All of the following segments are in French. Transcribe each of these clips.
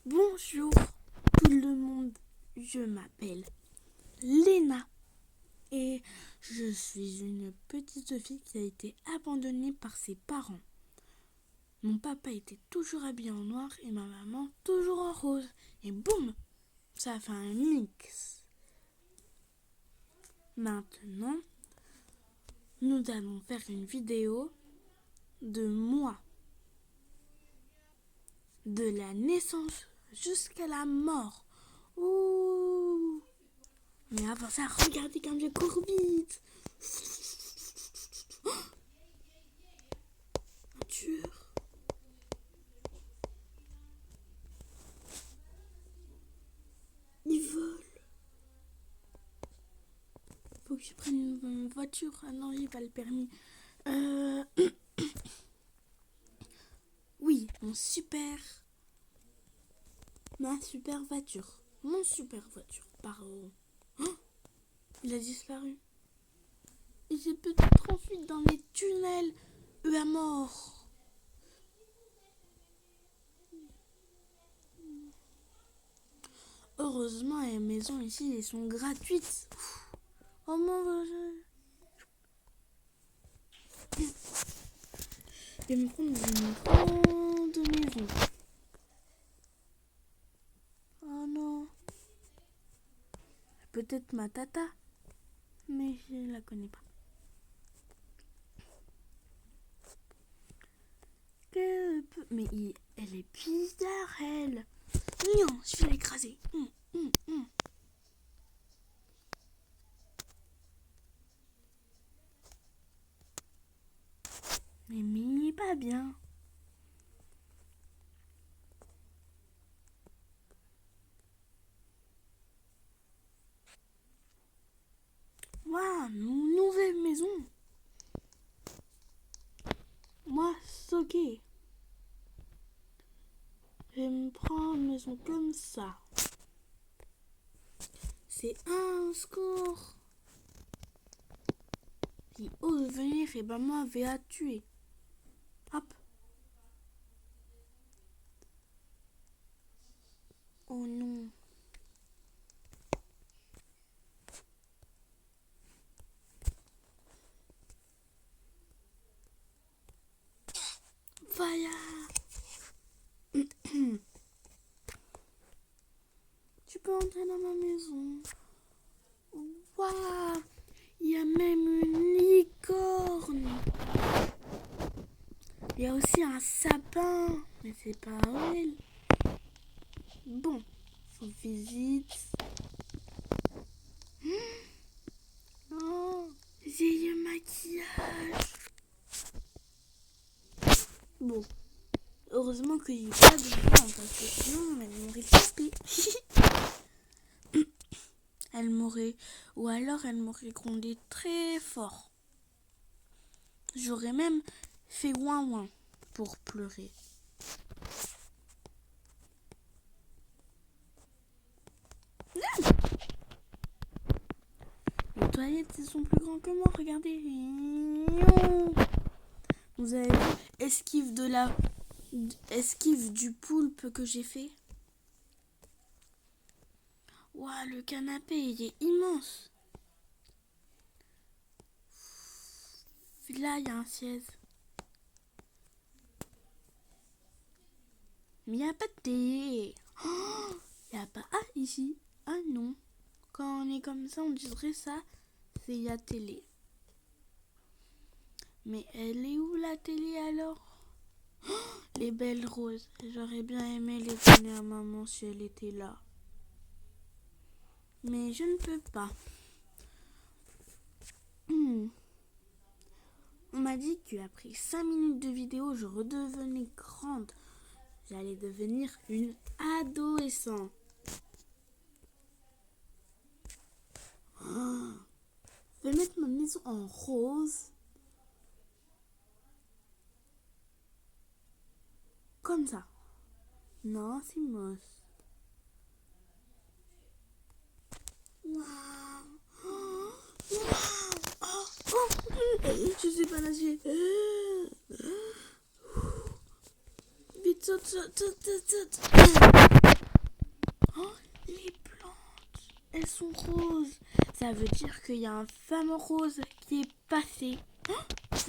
Bonjour tout le monde, je m'appelle Léna et je suis une petite fille qui a été abandonnée par ses parents. Mon papa était toujours habillé en noir et ma maman toujours en rose. Et boum, ça fait un mix. Maintenant, nous allons faire une vidéo de moi. De la naissance jusqu'à la mort. Ouh. Mais avant ça, regardez comme je cours vite. Un tueur. Il vole. Faut que je prenne une voiture. Ah non, j'ai pas le permis. Oui, ma super voiture. Mon super voiture. Pardon. Oh, il a disparu. Il s'est peut-être enfui dans les tunnels. À mort. Heureusement, les maisons ici, elles sont gratuites. Oh mon Dieu. Je vais me prendre une grande maison. Oh non. Peut-être ma tata, mais je la connais pas. Mais elle est bizarre, elle. Non, je vais l'écraser. Mais il est pas bien. Waouh, nouvelle maison. Moi, ok. Je vais me prendre une maison comme ça. C'est un score. Qui ose venir, et ben moi, je vais la tuer. Hop. Oh non. Voilà. Tu peux entrer dans ma maison. Waouh. Il y a même une licorne. Il y a aussi un sapin. Mais c'est pas elle. Bon, on visite. Oh, j'ai le maquillage. Bon, heureusement que j'ai pas de blanc parce que sinon elle m'aurait tapé. Ou alors elle m'aurait grondé très fort. J'aurais même fait ouin ouin pour pleurer. Les toilettes, elles sont plus grandes que moi, regardez. Vous avez vu, esquive du poulpe que j'ai fait. Waouh, le canapé, il est immense. Là, il y a un siège. Mais il n'y a pas de télé. Oh, il n'y a pas... Ah, ici. Ah non. Quand on est comme ça, on dirait ça, c'est la télé. Mais elle est où la télé alors? Oh, les belles roses. J'aurais bien aimé les donner à maman si elle était là. Mais je ne peux pas. On m'a dit qu'après 5 minutes de vidéo, je redevenais grande. J'allais devenir une adolescente. Oh, je vais mettre ma maison en rose. Comme ça. Non, c'est moche. Waouh. Oh, wow. Je sais pas nager. Vite. Saute. Oh, les plantes, elles sont roses. Ça veut dire qu'il y a un fameux rose qui est passé. Oh,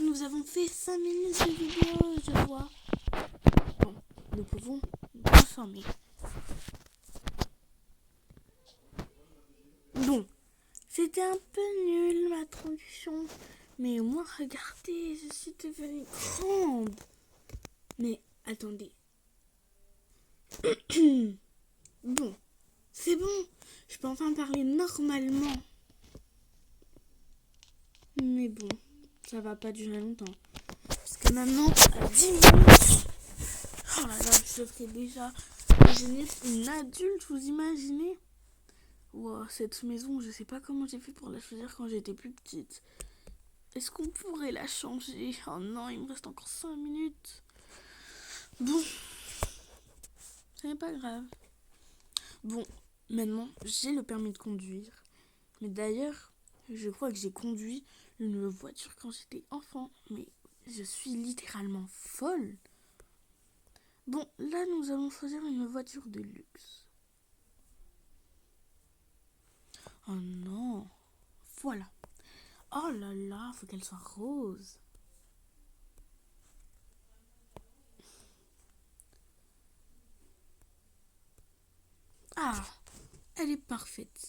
nous avons fait 5 minutes de vidéo, je vois. Bon, nous pouvons transformer. Bon, c'était un peu nul ma traduction. Mais au moins, regardez, je suis devenue grande. Mais attendez. Bon, c'est bon. Je peux enfin parler normalement. Mais bon, ça va pas durer longtemps. Parce que maintenant, à 10 minutes. Oh là là, je devrais déjà imaginer une adulte, vous imaginez? Wow, cette maison, je sais pas comment j'ai fait pour la choisir quand j'étais plus petite. Est-ce qu'on pourrait la changer? Oh non, il me reste encore 5 minutes. Bon, ce n'est pas grave. Bon, maintenant, j'ai le permis de conduire. Mais d'ailleurs, je crois que j'ai conduit une voiture quand j'étais enfant. Mais je suis littéralement folle. Bon, là, nous allons choisir une voiture de luxe. Oh non, voilà. Oh là là, faut qu'elle soit rose. Ah, elle est parfaite.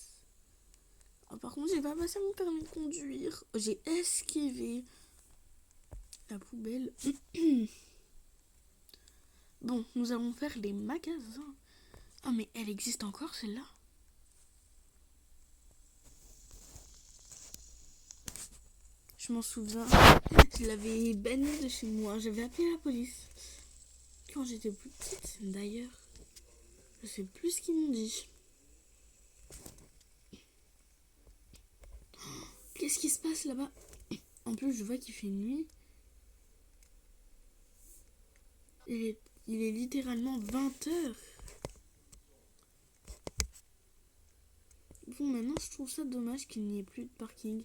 Oh, par contre, j'ai pas passé mon permis de conduire. J'ai esquivé la poubelle. Bon, nous allons faire les magasins. Ah, mais elle existe encore, celle-là? Je m'en souviens. Je l'avais bannie de chez moi. J'avais appelé la police. Quand j'étais plus petite, d'ailleurs. Je sais plus ce qu'ils m'ont dit. Qu'est-ce qui se passe là-bas? En plus, je vois qu'il fait nuit. Il est littéralement 20h. Bon, maintenant, je trouve ça dommage qu'il n'y ait plus de parking.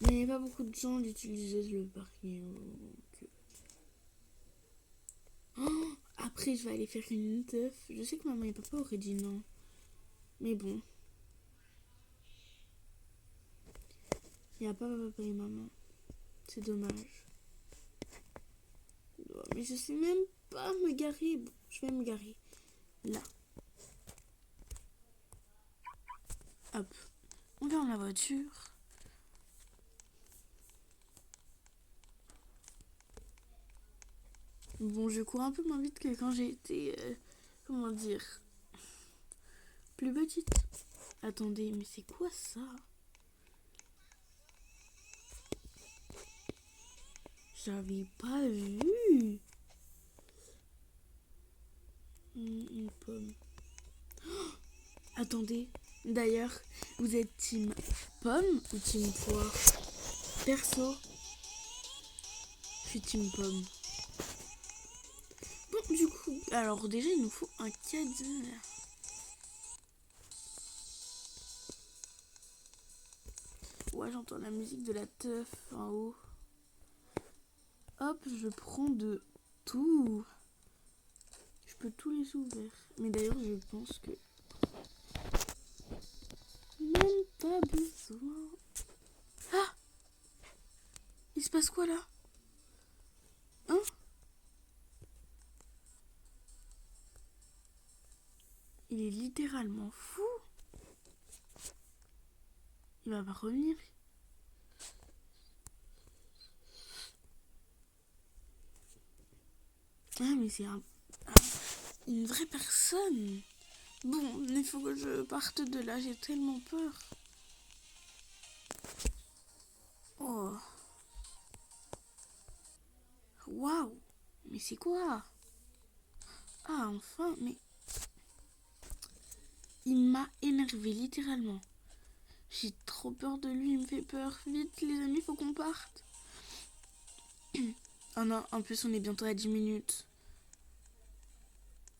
Mais pas beaucoup de gens l'utilisaient, le parking. Oh, après, je vais aller faire une teuf. Je sais que maman et papa auraient dit non. Mais bon. Il n'y a pas papa et maman. C'est dommage. Oh, mais je sais même pas me garer. Bon, je vais me garer. Là. Hop. On va dans la voiture. Bon, je cours un peu moins vite que quand j'ai été... comment dire... plus petite. Attendez, mais c'est quoi ça? J'avais pas vu. Une pomme. Oh, attendez. D'ailleurs, vous êtes team pomme ou team poire? Perso, je suis team pomme. Bon, du coup, alors déjà, il nous faut un caddie. Ouais, j'entends la musique de la teuf en haut. Hop, je prends de tout. Je peux tous les ouvrir. Mais d'ailleurs, je pense que... même pas besoin. Ah! Il se passe quoi là? Hein? Il est littéralement fou. Il va pas revenir. Ah, mais c'est une vraie personne. Bon, il faut que je parte de là. J'ai tellement peur. Oh. Waouh. Mais c'est quoi? Ah, enfin, mais... il m'a énervé, littéralement. J'ai trop peur de lui, il me fait peur. Vite, les amis, faut qu'on parte. Oh non, en plus, on est bientôt à 10 minutes.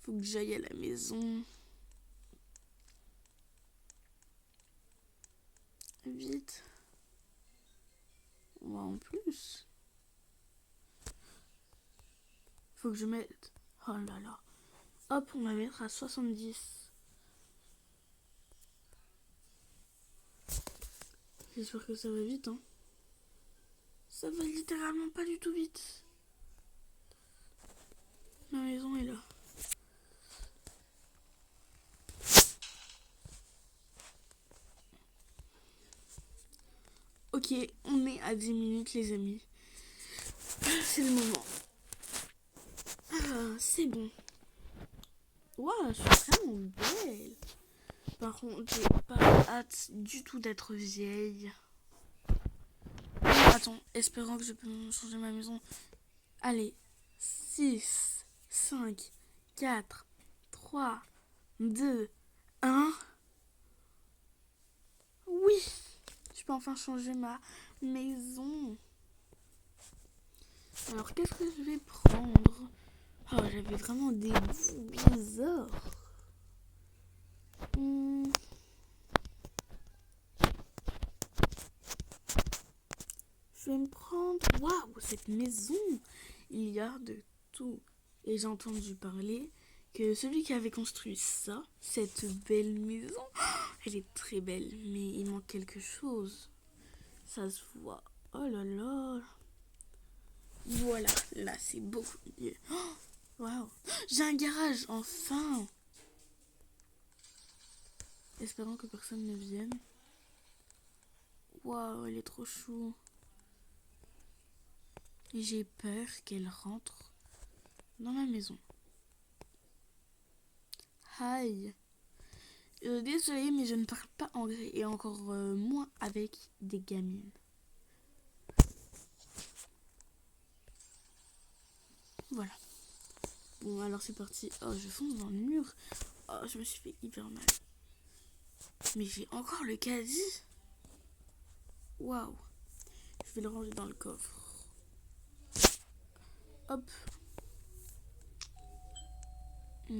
Faut que j'aille à la maison. Vite. Ouais, en plus. Faut que je mette... Oh là là. Hop, on va mettre à 70. J'espère que ça va vite, hein. Ça va littéralement pas du tout vite. Ma maison est là. Ok, on est à 10 minutes, les amis. C'est le moment. Ah, c'est bon. Waouh, je suis vraiment belle. Par contre, j'ai pas hâte du tout d'être vieille. Attends, espérant que je peux changer ma maison. Allez, 6, 5, 4, 3, 2, 1. Oui, je peux enfin changer ma maison. Alors, qu'est-ce que je vais prendre? Oh, j'avais vraiment des goûts bizarres. Je vais me prendre... Waouh, cette maison! Il y a de tout. Et j'ai entendu parler que celui qui avait construit ça, cette belle maison, elle est très belle, mais il manque quelque chose. Ça se voit. Oh là là. Voilà, là c'est beaucoup mieux. Waouh, j'ai un garage, enfin. Espérons que personne ne vienne. Waouh, elle est trop chou. J'ai peur qu'elle rentre dans ma maison. Hi. Désolée, mais je ne parle pas anglais et encore moins avec des gamines. Voilà. Bon, alors c'est parti. Oh, je fonce dans le mur. Oh, je me suis fait hyper mal. Mais j'ai encore le caddie. Waouh. Je vais le ranger dans le coffre. Hop.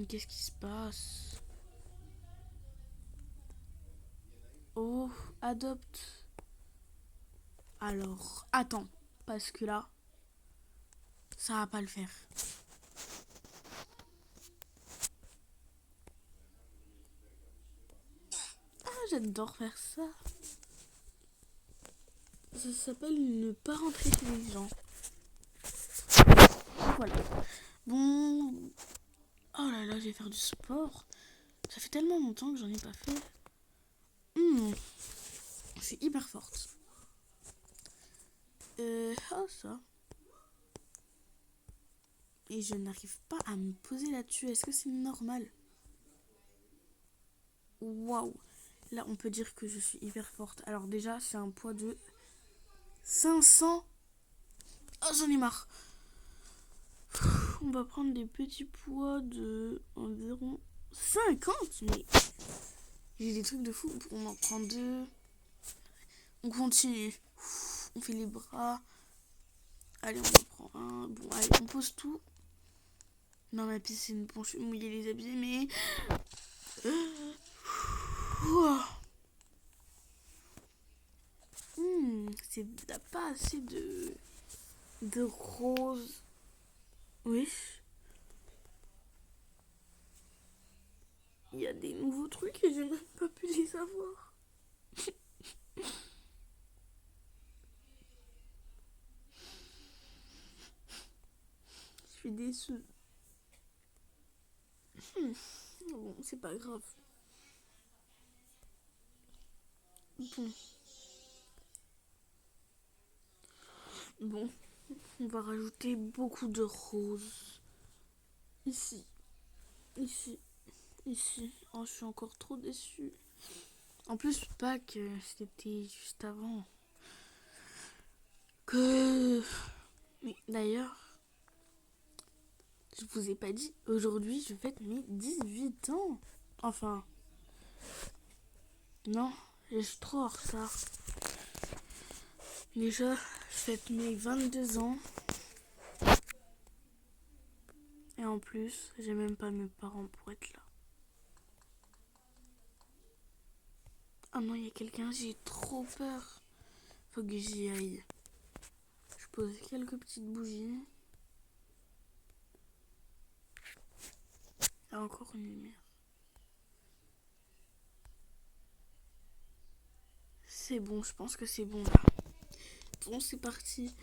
Qu'est-ce qui se passe? Oh, adopte. Alors, attends. Parce que là, ça va pas le faire. Ah, j'adore faire ça. Ça s'appelle ne pas rentrer chez les gens. Voilà. Bon. Oh là là, je vais faire du sport. Ça fait tellement longtemps que j'en ai pas fait. Je suis hyper forte. Oh ça. Et je n'arrive pas à me poser là-dessus. Est-ce que c'est normal? Waouh. Là, on peut dire que je suis hyper forte. Alors déjà, c'est un poids de 500. Oh, j'en ai marre. On va prendre des petits poids de environ 50. Mais j'ai des trucs de fou. On en prend deux. On continue. On fait les bras. Allez, on en prend un. Bon, allez, on pose tout dans ma piscine. Bon, je vais mouiller les habits, mais... C'est pas assez de rose. Oui. Il y a des nouveaux trucs et j'ai même pas pu les avoir. Je suis déçue. Bon, c'est pas grave. Bon. Bon. On va rajouter beaucoup de roses. Ici. Ici. Ici. Oh, je suis encore trop déçue. En plus, Pâques, c'était juste avant. Mais d'ailleurs, je vous ai pas dit, aujourd'hui, je fête mes 18 ans. Enfin, non, je suis trop en retard. Déjà, je fête mes 22 ans. Et en plus, j'ai même pas mes parents pour être là. Ah non, il y a quelqu'un, j'ai trop peur. Faut que j'y aille. Je pose quelques petites bougies. encore une lumière. C'est bon, je pense que c'est bon là. Bon, c'est parti.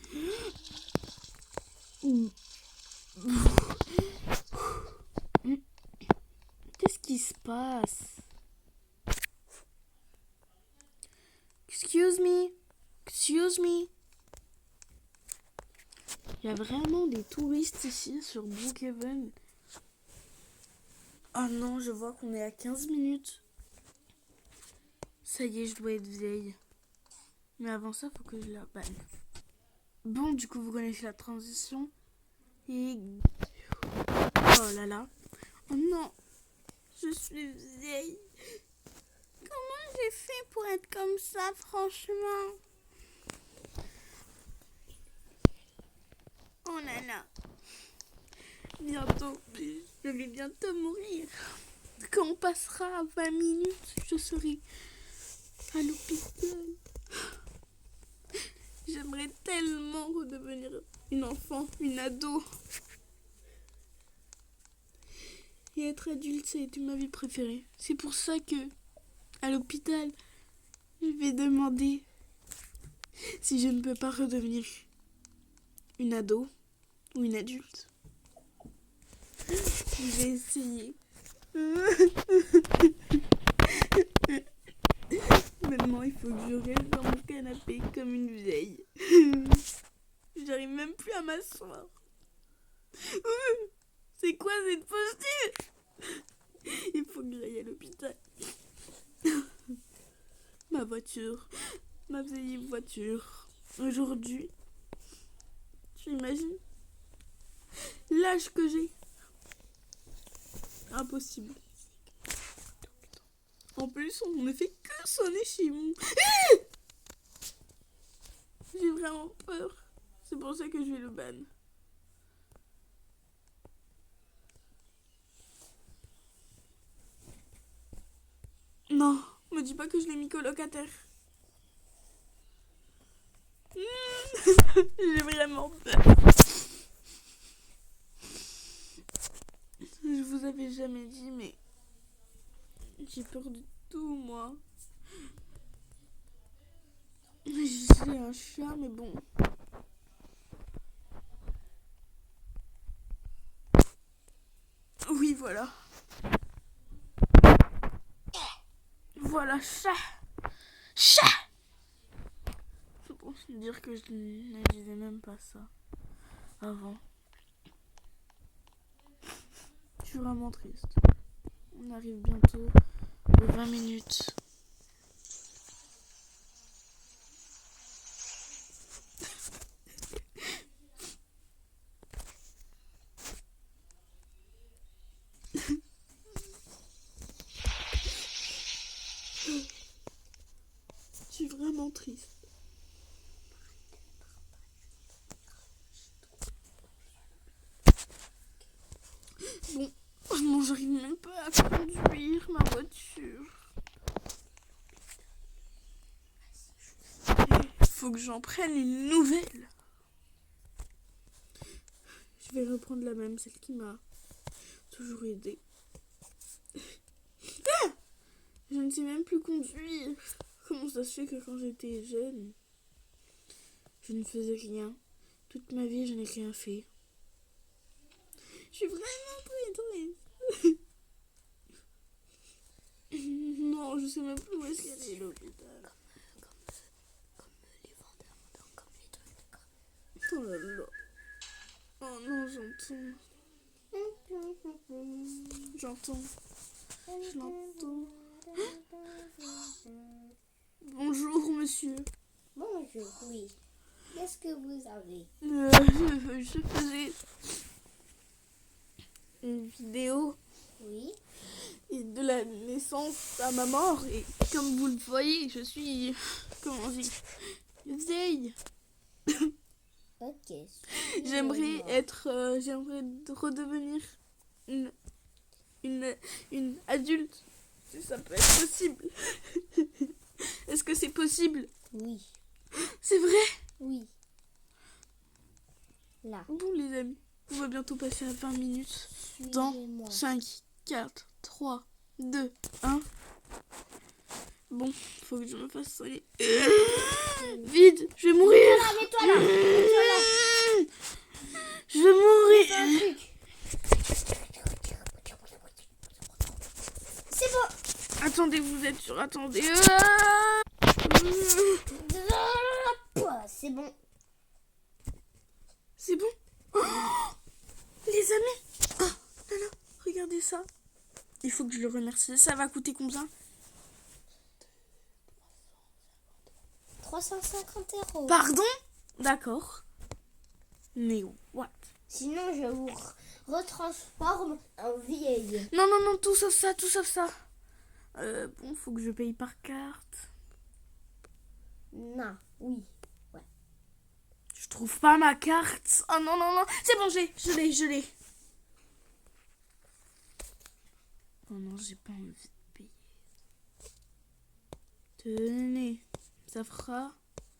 Qu'est-ce qui se passe? Excuse me. Excuse me. Il y a vraiment des touristes ici sur Brookhaven. Oh non, je vois qu'on est à 15 minutes. Ça y est, je dois être vieille. Mais avant ça, faut que je la banne. Bon, du coup, vous connaissez la transition. Et... oh là là. Oh non. Je suis vieille. Comment j'ai fait pour être comme ça, franchement? Oh là là. Bientôt. Je vais bientôt mourir. Quand on passera à 20 minutes, je serai à l'hôpital. J'aimerais tellement redevenir une enfant, une ado. Et être adulte, ça a été ma vie préférée. C'est pour ça que, à l'hôpital, je vais demander si je ne peux pas redevenir une ado ou une adulte. Je vais essayer. Maintenant, il faut que je reste dans mon canapé comme une vieille. J'arrive même plus à m'asseoir. C'est quoi cette posture? Il faut que j'aille à l'hôpital. Ma voiture. Ma vieille voiture. Aujourd'hui, j'imagine l'âge que j'ai. Impossible. En plus, on ne fait que sonner chez moi. J'ai vraiment peur. C'est pour ça que je vais le ban. Non, me dis pas que je l'ai mis colocataire. J'ai vraiment peur. Je vous avais jamais dit, mais j'ai peur de tout, moi. J'ai un chat, mais bon. Oui, voilà. Voilà, chat. Chat. C'est pour se dire que je ne disais même pas ça avant. Je suis vraiment triste. On arrive bientôt aux 20 minutes. Je suis vraiment triste. Bon, non, j'arrive même pas à conduire ma voiture. Il faut que j'en prenne une nouvelle. Je vais reprendre la même, celle qui m'a toujours aidée. Ah, je ne sais même plus conduire. Comment ça se fait que quand j'étais jeune, je ne faisais rien. Toute ma vie, je n'ai rien fait. Je suis vraiment triste. Non, je sais même plus où est-ce qu'elle est l'hôpital. Comme les vendeurs, comme les trucs. Oh là là. Oh non, j'entends. J'entends. Je l'entends. Bonjour, monsieur. Bonjour, oui. Qu'est-ce que vous avez? Je faisais une vidéo Oui. de la naissance à ma mort. Et comme vous le voyez, je suis, comment dire, vieille. Ok. J'aimerais redevenir une adulte. Si ça peut être possible. Est-ce que c'est possible? Oui. C'est vrai? Oui. Là. Bon les amis, on va bientôt passer à 20 minutes. Dans Suivez-moi. 5, 4, 3, 2, 1. Bon, faut que je me fasse soigner. Vite, je vais mourir. Mets-toi là, mets-toi là. Je vais Mets-toi un mourir. truc. C'est bon. Attendez, vous êtes sûr, attendez. C'est bon. C'est bon. Oh, les amis. Oh, là, là, regardez ça. Il faut que je le remercie. Ça va coûter combien? 350 €. Pardon? D'accord. Mais what? Sinon, je vous retransforme en vieille. Non, non, non, tout sauf ça, tout sauf ça. Bon, faut que je paye par carte. Non, oui. Je trouve pas ma carte. Oh non, non, non. C'est bon, je l'ai. Oh non, j'ai pas envie de payer. Tenez, ça fera...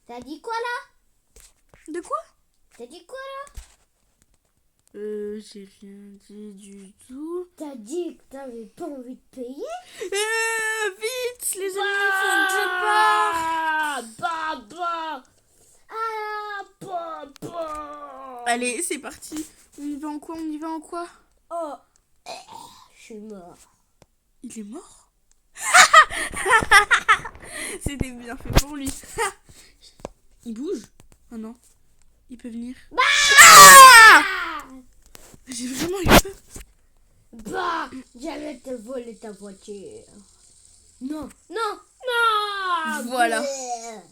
T'as dit quoi là? De quoi? T'as dit quoi là? J'ai rien dit du tout. T'as dit que t'avais pas envie de payer? Vite, les amis, faut que je parte. Allez, c'est parti. On y va en quoi? Oh, je suis mort. Il est mort? C'était bien fait pour lui. Il bouge? Oh non. Il peut venir. J'ai vraiment eu peur. J'allais te voler ta voiture. Non. Voilà. Bleh.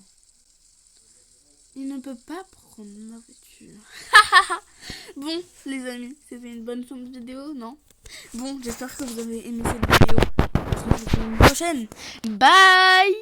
Il ne peut pas prendre ma voiture. Bon, les amis, c'était une bonne fin de vidéo, non? Bon, j'espère que vous avez aimé cette vidéo. On se retrouve pour une prochaine. Bye!